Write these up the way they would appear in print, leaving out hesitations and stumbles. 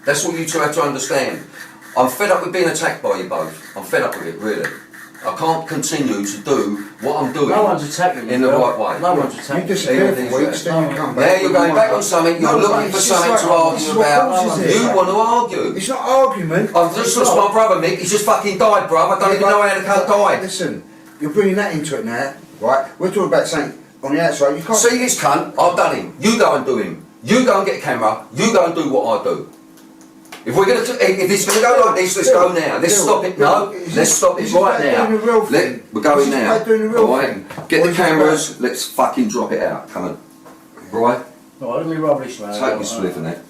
That's what you two have to understand. I'm fed up with being attacked by you both. I'm fed up with it, really. I can't continue to do what I'm doing. No one's attacking you in the right way. No one's attacking you. You disappear for weeks, then you come back. Now you're going back on something, you're looking for something to argue about. You want to argue. It's not argument. I've just lost my brother, Mick. He's just fucking died, bruv. I don't even know how the cunt died. Listen, you're bringing that into it now, right? We're talking about something on the outside. You can't see this cunt. I've done him. You go and do him. You go and get a camera. You go and do what I do. If we're gonna, if it's gonna go like this, let's go now. Let's stop it. No, let's stop it right now. We're going now. Right? Get the cameras. Let's fucking drop it out. Come on. Right? No, let me rubbish, man. Take your spliff in there.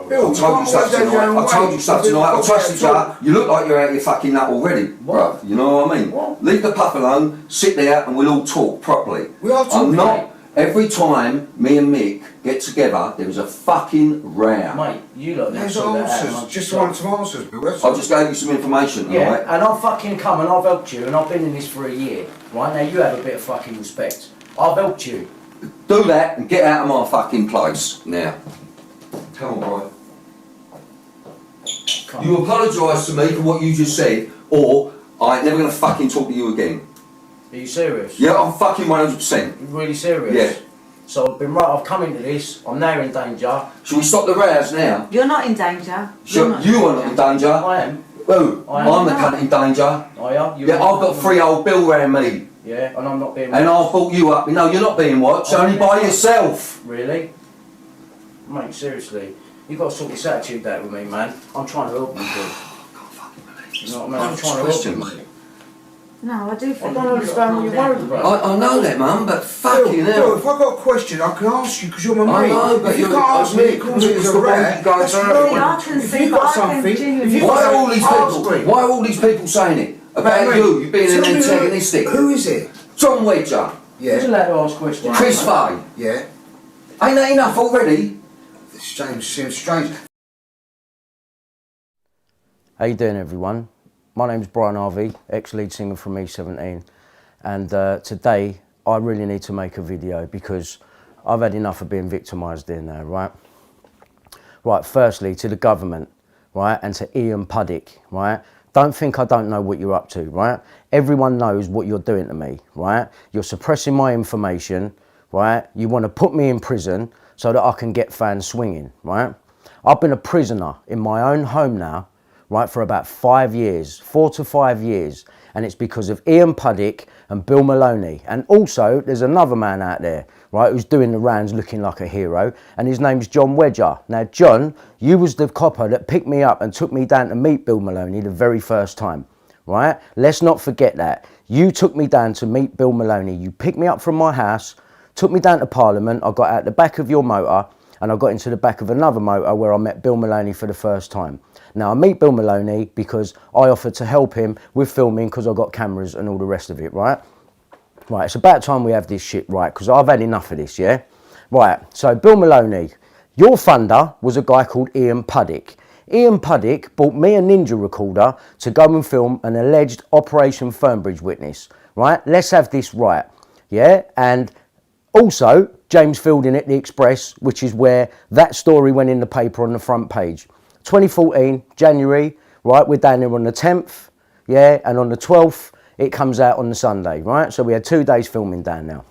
Bill, I told you stuff tonight. I told you stuff tonight. I trusted you. You look like you're out of your fucking nut already, bro. You know what I mean? What? Leave the pup alone. Sit there, and we'll all talk properly. We are talking. I'm not. Every time me and Mick get together, there was a fucking row. Mate, you lot there's answers. Just want some answers, Bill. I just gave you some information, yeah, right? and I've fucking come and I've helped you, and I've been in this for a year. Right now, you have a bit of fucking respect. I've helped you. Do that and get out of my fucking place now. Come on, boy. You apologise to me for what you just said, or I ain't never gonna fucking talk to you again. Are you serious? Yeah, I'm fucking 100%. You really serious? Yeah. So I've come into this, I'm now in danger. Shall we stop the rows now? You're not in danger. You are not in danger. I am. Who? I'm the cunt in danger. Oh yeah? Yeah, I've got 3 old Bill round me. Yeah, and I'm not being watched. And I've brought you up. No, you're not being watched, only by yourself. Really? Mate, seriously. You've got to sort this attitude out with me, man. I'm trying to help you, dude. You know what I mean? I'm trying to help you, mate. No, I do think. I don't understand what you're worried about. I know that, Mum, but fucking hell. Bill, if I've got a question, I can ask you because you're my mate. I know, but if you can't ask me, it calls it a rat. That's wrong. I can If see, you've but got I can something, genuinely. Why are all these people saying it? About you being an antagonistic. Who is it? John Wedger. Would you let her ask questions? Chris Fay. Yeah. Ain't that enough already? This James seems strange. How you doing, everyone? My name's Brian Harvey, ex-lead singer from E17, and today I really need to make a video because I've had enough of being victimised here now, right? Right, firstly to the government, right, and to Ian Puddick, right? Don't think I don't know what you're up to, right? Everyone knows what you're doing to me, right? You're suppressing my information, right? You want to put me in prison so that I can get fans swinging, right? I've been a prisoner in my own home now, right, for about 5 years, 4 to 5 years, and it's because of Ian Puddick and Bill Maloney. And also, there's another man out there, right, who's doing the rounds looking like a hero, and his name's John Wedger. Now, John, you was the copper that picked me up and took me down to meet Bill Maloney the very first time, right? Let's not forget that. You took me down to meet Bill Maloney. You picked me up from my house, took me down to Parliament. I got out the back of your motor, and I got into the back of another motor where I met Bill Maloney for the first time. Now, I meet Bill Maloney because I offered to help him with filming because I've got cameras and all the rest of it, right? Right, it's about time we have this shit right because I've had enough of this, yeah? Right, so Bill Maloney, your funder was a guy called Ian Puddick. Ian Puddick bought me a Ninja recorder to go and film an alleged Operation Fernbridge witness, right? Let's have this right, yeah? And also, James Fielding at the Express, which is where that story went in the paper on the front page. 2014, January, right, we're down there on the 10th, yeah, and on the 12th, it comes out on the Sunday, right? So we had 2 days filming down now.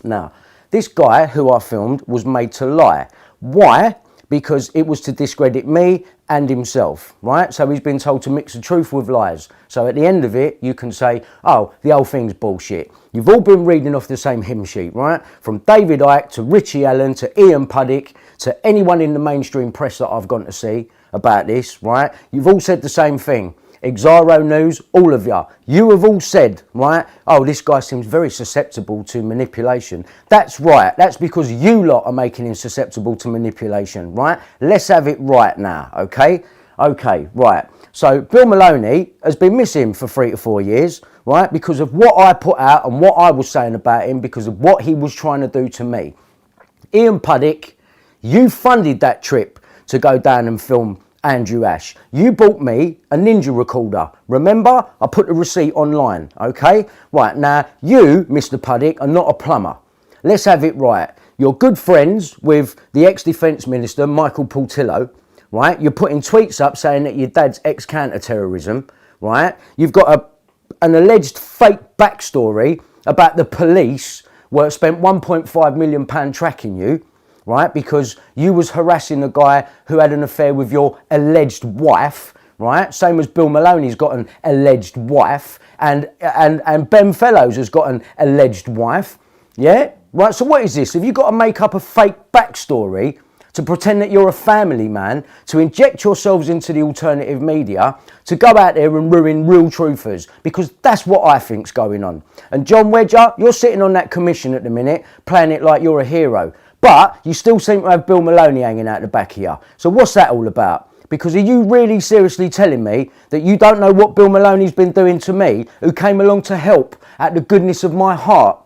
Now, this guy who I filmed was made to lie. Why? Because it was to discredit me and himself, right? So he's been told to mix the truth with lies. So at the end of it, you can say, oh, the whole thing's bullshit. You've all been reading off the same hymn sheet, right? From David Icke to Richie Allen to Ian Puddick to anyone in the mainstream press that I've gone to see about this, right? You've all said the same thing. Exaro News, all of you. You have all said, right, oh, this guy seems very susceptible to manipulation. That's right. That's because you lot are making him susceptible to manipulation, right? Let's have it right now, okay? Okay, right. So Bill Maloney has been missing for 3 to 4 years, right, because of what I put out and what I was saying about him, because of what he was trying to do to me. Ian Puddick, you funded that trip to go down and film Andrew Ash. You bought me a Ninja recorder. Remember? I put the receipt online, okay? Right, now, you, Mr. Puddick, are not a plumber. Let's have it right. You're good friends with the ex-Defence Minister, Michael Portillo, right? You're putting tweets up saying that your dad's ex-counter-terrorism, right? You've got an alleged fake backstory about the police where spent £1.5 million tracking you, right? Because you was harassing a guy who had an affair with your alleged wife, right? Same as Bill Maloney's got an alleged wife, and Ben Fellows has got an alleged wife, yeah? Right, so what is this? Have you got to make up a fake backstory to pretend that you're a family man, to inject yourselves into the alternative media, to go out there and ruin real truthers? Because that's what I think's going on. And John Wedger, you're sitting on that commission at the minute, playing it like you're a hero. But you still seem to have Bill Maloney hanging out the back here. So what's that all about? Because are you really seriously telling me that you don't know what Bill Maloney's been doing to me, who came along to help at the goodness of my heart?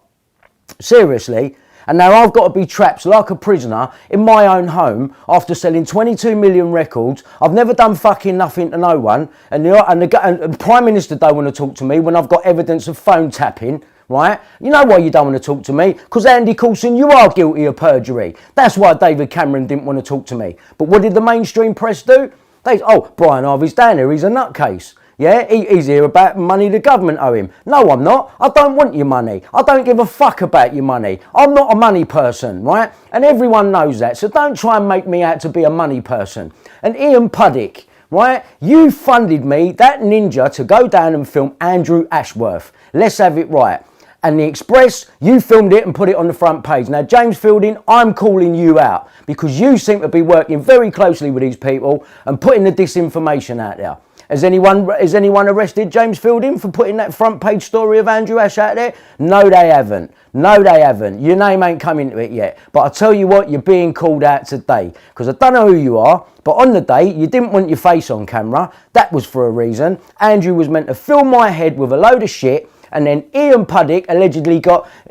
Seriously? And now I've got to be trapped like a prisoner in my own home after selling 22 million records. I've never done fucking nothing to no one. And the Prime Minister don't want to talk to me when I've got evidence of phone tapping, right? You know why you don't want to talk to me? Because Andy Coulson, you are guilty of perjury. That's why David Cameron didn't want to talk to me. But what did the mainstream press do? Brian Harvey's down here, he's a nutcase. Yeah, he's here about money the government owe him. No, I'm not. I don't want your money. I don't give a fuck about your money. I'm not a money person, right? And everyone knows that. So don't try and make me out to be a money person. And Ian Puddick, right? You funded me, that ninja, to go down and film Andrew Ashworth. Let's have it right. And the Express, you filmed it and put it on the front page. Now, James Fielding, I'm calling you out because you seem to be working very closely with these people and putting the disinformation out there. Has anyone arrested James Fielding for putting that front page story of Andrew Ash out there? No, they haven't. No, they haven't. Your name ain't come into it yet. But I tell you what, you're being called out today. Because I don't know who you are, but on the day, you didn't want your face on camera. That was for a reason. Andrew was meant to fill my head with a load of shit. And then Ian Puddick allegedly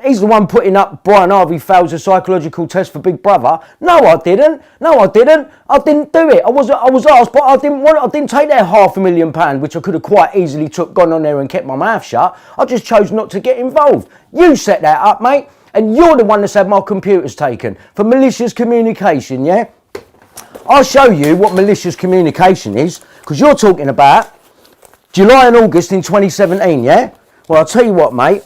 he's the one putting up Brian Harvey fails a psychological test for Big Brother. No, I didn't. I didn't do it. I was asked, but I didn't take that £500,000, which I could have quite easily gone on there and kept my mouth shut. I just chose not to get involved. You set that up, mate. And you're the one that's had my computers taken for malicious communication, yeah? I'll show you what malicious communication is, because you're talking about July and August in 2017, yeah? Well, I'll tell you what, mate.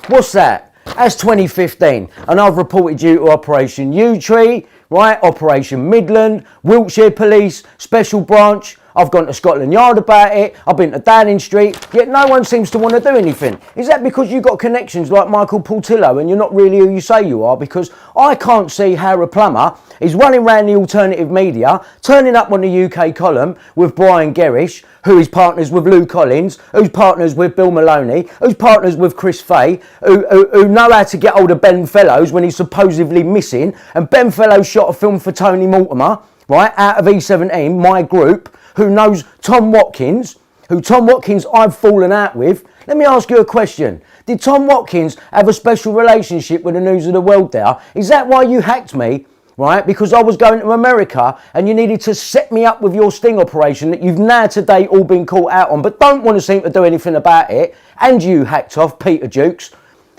What's that? That's 2015. And I've reported you to Operation U-Tree, right? Operation Midland, Wiltshire Police, Special Branch. I've gone to Scotland Yard about it. I've been to Downing Street. Yet no one seems to want to do anything. Is that because you've got connections like Michael Portillo and you're not really who you say you are? Because I can't see how a plumber is running around the alternative media, turning up on the UK column with Brian Gerrish, who is partners with Lou Collins, who's partners with Bill Maloney, who's partners with Chris Fay, who know how to get hold of Ben Fellows when he's supposedly missing. And Ben Fellows shot a film for Tony Mortimer, right, out of E17, my group, who knows Tom Watkins, who Tom Watkins I've fallen out with. Let me ask you a question. Did Tom Watkins have a special relationship with the News of the World there? Is that why you hacked me? Right, because I was going to America and you needed to set me up with your sting operation that you've now today all been caught out on, but don't want to seem to do anything about it. And you hacked off Peter Jukes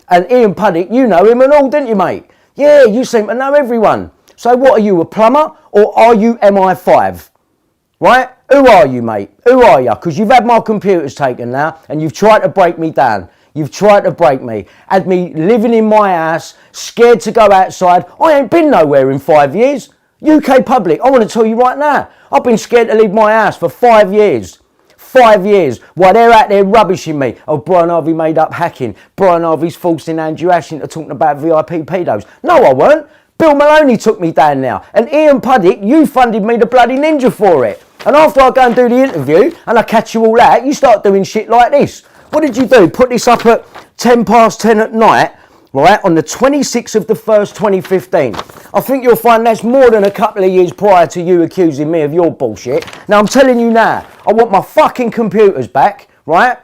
and Ian Puddick, you know him and all, didn't you, mate? Yeah, you seem to know everyone. So what are you, a plumber or are you MI5? Right? Who are you, mate? Who are you? Because you've had my computers taken now and you've tried to break me down. You've tried to break me. Had me living in my house, scared to go outside. I ain't been nowhere in 5 years. UK public, I want to tell you right now, I've been scared to leave my house for 5 years. 5 years, while they're out there rubbishing me. Oh, Brian Harvey made up hacking. Brian Harvey's forcing Andrew Ash into talking about VIP pedos. No, I weren't. Bill Maloney took me down now. And Ian Puddick, you funded me the bloody ninja for it. And after I go and do the interview and I catch you all out, you start doing shit like this. What did you do? Put this up at 10 past 10 at night, right, on the 26th of the 1st, 2015. I think you'll find that's more than a couple of years prior to you accusing me of your bullshit. Now, I'm telling you now, I want my fucking computers back, right?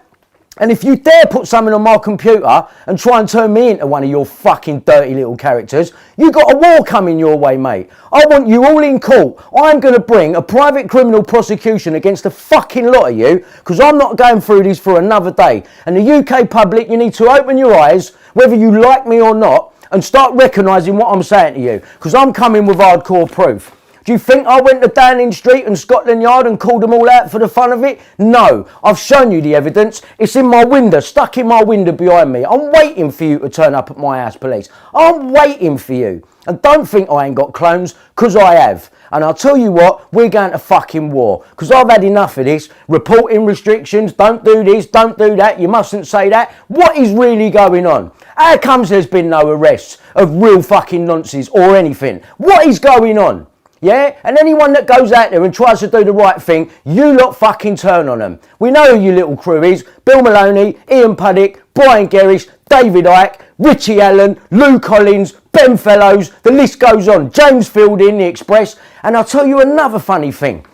And if you dare put something on my computer and try and turn me into one of your fucking dirty little characters, you got a war coming your way, mate. I want you all in court. I'm going to bring a private criminal prosecution against the fucking lot of you because I'm not going through this for another day. And the UK public, you need to open your eyes, whether you like me or not, and start recognising what I'm saying to you, because I'm coming with hardcore proof. Do you think I went to Downing Street and Scotland Yard and called them all out for the fun of it? No, I've shown you the evidence. It's in my window, stuck in my window behind me. I'm waiting for you to turn up at my house, police. I'm waiting for you. And don't think I ain't got clones, because I have. And I'll tell you what, we're going to fucking war. Because I've had enough of this. Reporting restrictions, don't do this, don't do that, you mustn't say that. What is really going on? How comes there's been no arrests of real fucking nonsense or anything? What is going on? Yeah? And anyone that goes out there and tries to do the right thing, you lot fucking turn on them. We know who your little crew is. Bill Maloney, Ian Puddick, Brian Gerrish, David Icke, Richie Allen, Lou Collins, Ben Fellows, the list goes on. James Fielding, The Express. And I'll tell you another funny thing.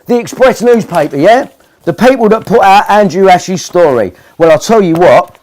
The Express newspaper, yeah? The people that put out Andrew Ash's story. Well, I'll tell you what.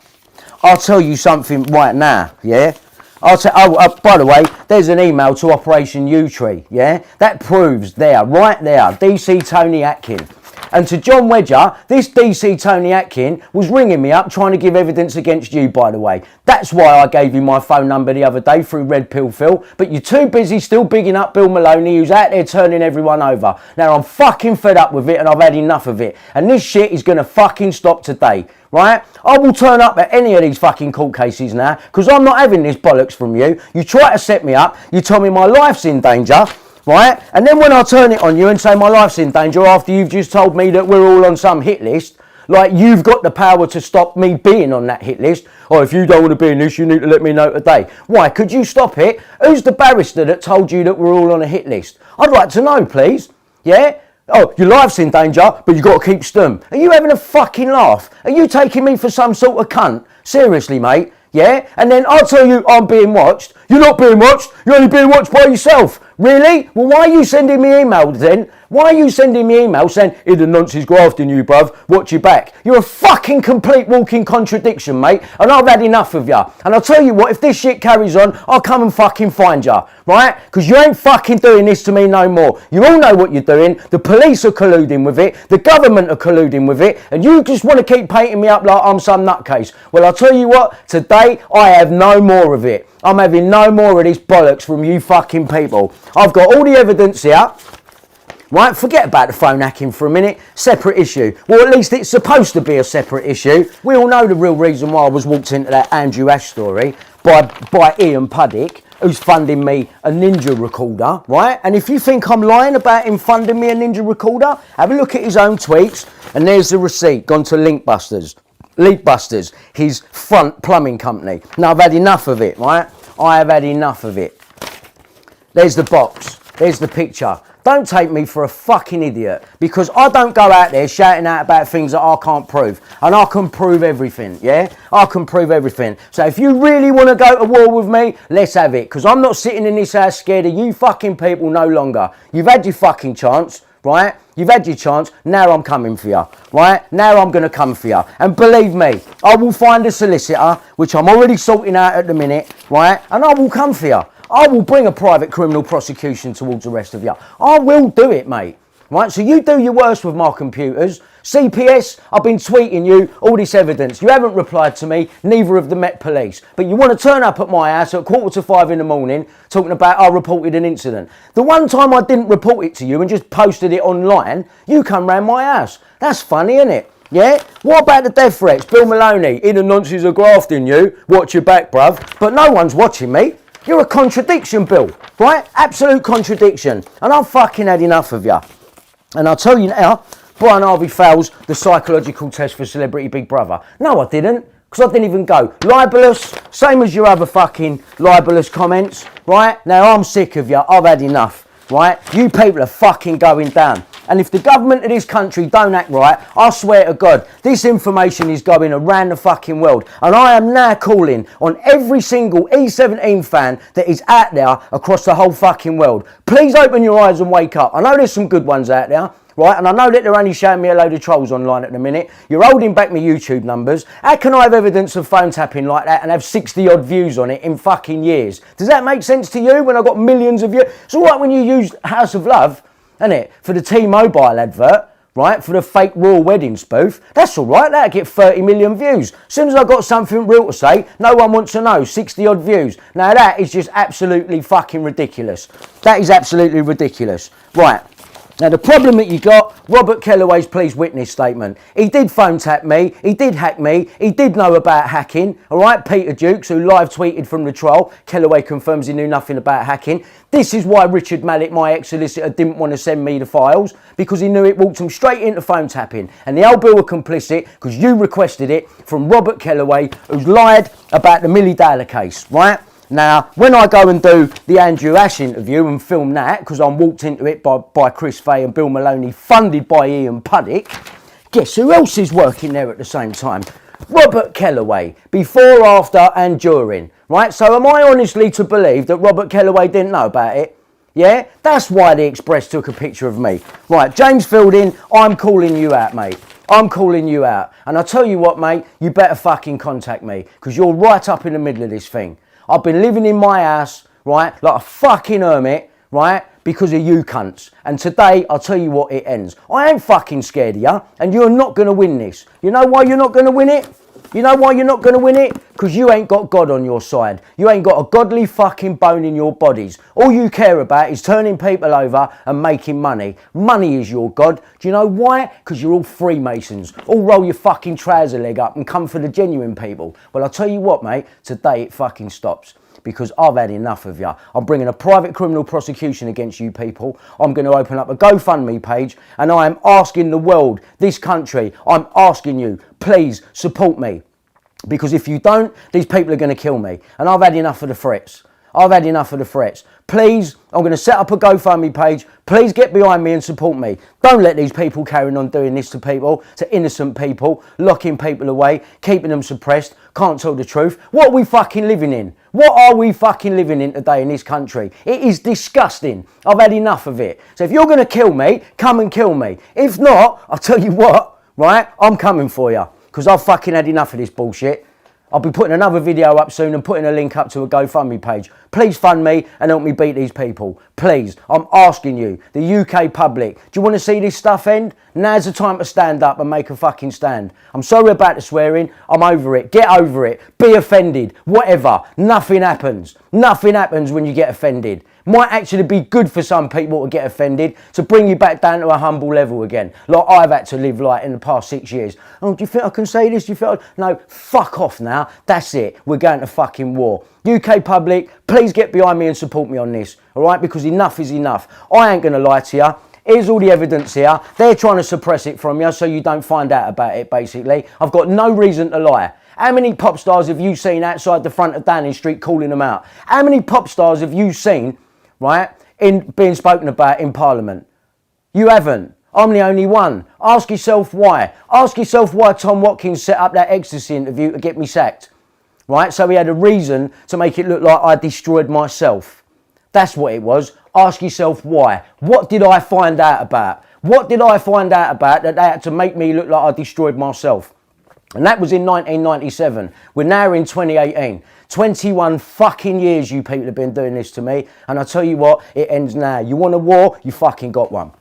I'll tell you something right now, yeah? By the way, there's an email to Operation U-Tree, yeah? That proves there, right there, DC Tony Atkin. And to John Wedger, this DC Tony Atkin was ringing me up trying to give evidence against you, by the way. That's why I gave you my phone number the other day through Red Pill Phil. But you're too busy still bigging up Bill Maloney, who's out there turning everyone over. Now, I'm fucking fed up with it and I've had enough of it. And this shit is going to fucking stop today. Right? I will turn up at any of these fucking court cases now, because I'm not having this bollocks from you. You try to set me up, you tell me my life's in danger, right? And then when I turn it on you and say my life's in danger after you've just told me that we're all on some hit list, like you've got the power to stop me being on that hit list, or if you don't want to be in this, you need to let me know today. Why? Could you stop it? Who's the barrister that told you that we're all on a hit list? I'd like to know, please. Yeah? Oh, your life's in danger, but you got to keep stum. Are you having a fucking laugh? Are you taking me for some sort of cunt? Seriously, mate? Yeah? And then I'll tell you I'm being watched. You're not being watched. You're only being watched by yourself. Really? Well, why are you sending me emails then? Why are you sending me emails saying, the nonce's grafting you, bruv, watch your back? You're a fucking complete walking contradiction, mate, and I've had enough of you. And I'll tell you what, if this shit carries on, I'll come and fucking find you, right? Because you ain't fucking doing this to me no more. You all know what you're doing. The police are colluding with it. The government are colluding with it. And you just want to keep painting me up like I'm some nutcase. Well, I'll tell you what, today I have no more of it. I'm having no more of this bollocks from you fucking people. I've got all the evidence here. Right, forget about the phone hacking for a minute. Separate issue. Well, at least it's supposed to be a separate issue. We all know the real reason why I was walked into that Andrew Ash story by Ian Puddick, who's funding me a Ninja recorder, right? And if you think I'm lying about him funding me a Ninja recorder, have a look at his own tweets, and there's the receipt gone to Leakbusters, his front plumbing company. Now, I've had enough of it, right? I have had enough of it. There's the box. There's the picture. Don't take me for a fucking idiot, because I don't go out there shouting out about things that I can't prove. And I can prove everything, yeah? I can prove everything. So if you really want to go to war with me, let's have it. Because I'm not sitting in this house scared of you fucking people no longer. You've had your fucking chance, right? You've had your chance. Now I'm coming for you, right? Now I'm going to come for you. And believe me, I will find a solicitor, which I'm already sorting out at the minute, right? And I will come for you. I will bring a private criminal prosecution towards the rest of you. I will do it, mate. Right, so you do your worst with my computers. CPS, I've been tweeting you all this evidence. You haven't replied to me, neither have the Met Police. But you want to turn up at my house at 4:45 in the morning talking about I reported an incident. The one time I didn't report it to you and just posted it online, you come round my house. That's funny, isn't it? Yeah? What about the death threats? Bill Maloney, the nonsense are grafting you. Watch your back, bruv. But no one's watching me. You're a contradiction, Bill, right? Absolute contradiction. And I've fucking had enough of you. And I'll tell you now, Brian Harvey fails the psychological test for Celebrity Big Brother. No, I didn't, because I didn't even go. Libelous, same as your other fucking libelous comments, right? Now, I'm sick of you. I've had enough, right? You people are fucking going down. And if the government of this country don't act right, I swear to God, this information is going around the fucking world. And I am now calling on every single E17 fan that is out there across the whole fucking world. Please open your eyes and wake up. I know there's some good ones out there, right? And I know that they're only showing me a load of trolls online at the minute. You're holding back my YouTube numbers. How can I have evidence of phone tapping like that and have 60 odd views on it in fucking years? Does that make sense to you when I've got millions of views? It's all right when you use House of Love, isn't it, for the T-Mobile advert, right, for the fake royal wedding spoof. That's all right, that'll get 30 million views. As soon as I got something real to say, no one wants to know, 60 odd views. Now that is just absolutely fucking ridiculous. That is absolutely ridiculous. Right. Now the problem that you got, Robert Kellaway's please witness statement. He did phone tap me, he did hack me, he did know about hacking, alright, Peter Dukes, who live tweeted from the trial. Kellaway confirms he knew nothing about hacking. This is why Richard Mallett, my ex-solicitor, didn't want to send me the files, because he knew it walked him straight into phone tapping. And the old bill were complicit, because you requested it from Robert Kellaway, who's lied about the Millie Dowler case, right? Now, when I go and do the Andrew Ash interview and film that, because I'm walked into it by Chris Fay and Bill Maloney, funded by Ian Puddick, guess who else is working there at the same time? Robert Kellaway, before, after and during, right? So am I honestly to believe that Robert Kellaway didn't know about it? Yeah? That's why the Express took a picture of me. Right, James Fielding, I'm calling you out, mate. I'm calling you out. And I tell you what, mate, you better fucking contact me, because you're right up in the middle of this thing. I've been living in my house, right, like a fucking hermit, right, because of you cunts. And today, I'll tell you what, it ends. I ain't fucking scared of you, and you're not going to win this. You know why you're not going to win it? You know why you're not going to win it? Because you ain't got God on your side. You ain't got a godly fucking bone in your bodies. All you care about is turning people over and making money. Money is your God. Do you know why? Because you're all Freemasons. All roll your fucking trouser leg up and come for the genuine people. Well, I'll tell you what, mate. Today it fucking stops. Because I've had enough of you. I'm bringing a private criminal prosecution against you people. I'm going to open up a GoFundMe page, and I am asking the world, this country, I'm asking you, please support me. Because if you don't, these people are going to kill me. And I've had enough of the threats. I've had enough of the threats. Please, I'm going to set up a GoFundMe page. Please get behind me and support me. Don't let these people carry on doing this to people, to innocent people, locking people away, keeping them suppressed, can't tell the truth. What are we fucking living in? What are we fucking living in today in this country? It is disgusting. I've had enough of it. So if you're going to kill me, come and kill me. If not, I'll tell you what, right? I'm coming for you. Because I've fucking had enough of this bullshit. I'll be putting another video up soon and putting a link up to a GoFundMe page. Please fund me and help me beat these people. Please, I'm asking you, the UK public, do you want to see this stuff end? Now's the time to stand up and make a fucking stand. I'm sorry about the swearing. I'm over it. Get over it. Be offended. Whatever. Nothing happens. Nothing happens when you get offended. Might actually be good for some people to get offended, to bring you back down to a humble level again. Like I've had to live like in the past 6 years. Oh, do you think I can say this? Do you feel? No, fuck off now. That's it. We're going to fucking war. UK public, please get behind me and support me on this. All right? Because enough is enough. I ain't going to lie to you. Here's all the evidence here. They're trying to suppress it from you so you don't find out about it, basically. I've got no reason to lie. How many pop stars have you seen outside the front of Downing Street calling them out? How many pop stars have you seen, right, in being spoken about in Parliament? You haven't. I'm the only one. Ask yourself why. Ask yourself why Tom Watkins set up that ecstasy interview to get me sacked. Right? So he had a reason to make it look like I destroyed myself. That's what it was. Ask yourself why. What did I find out about? What did I find out about that they had to make me look like I destroyed myself? And that was in 1997. We're now in 2018. 21 fucking years you people have been doing this to me. And I tell you what, it ends now. You want a war? You fucking got one.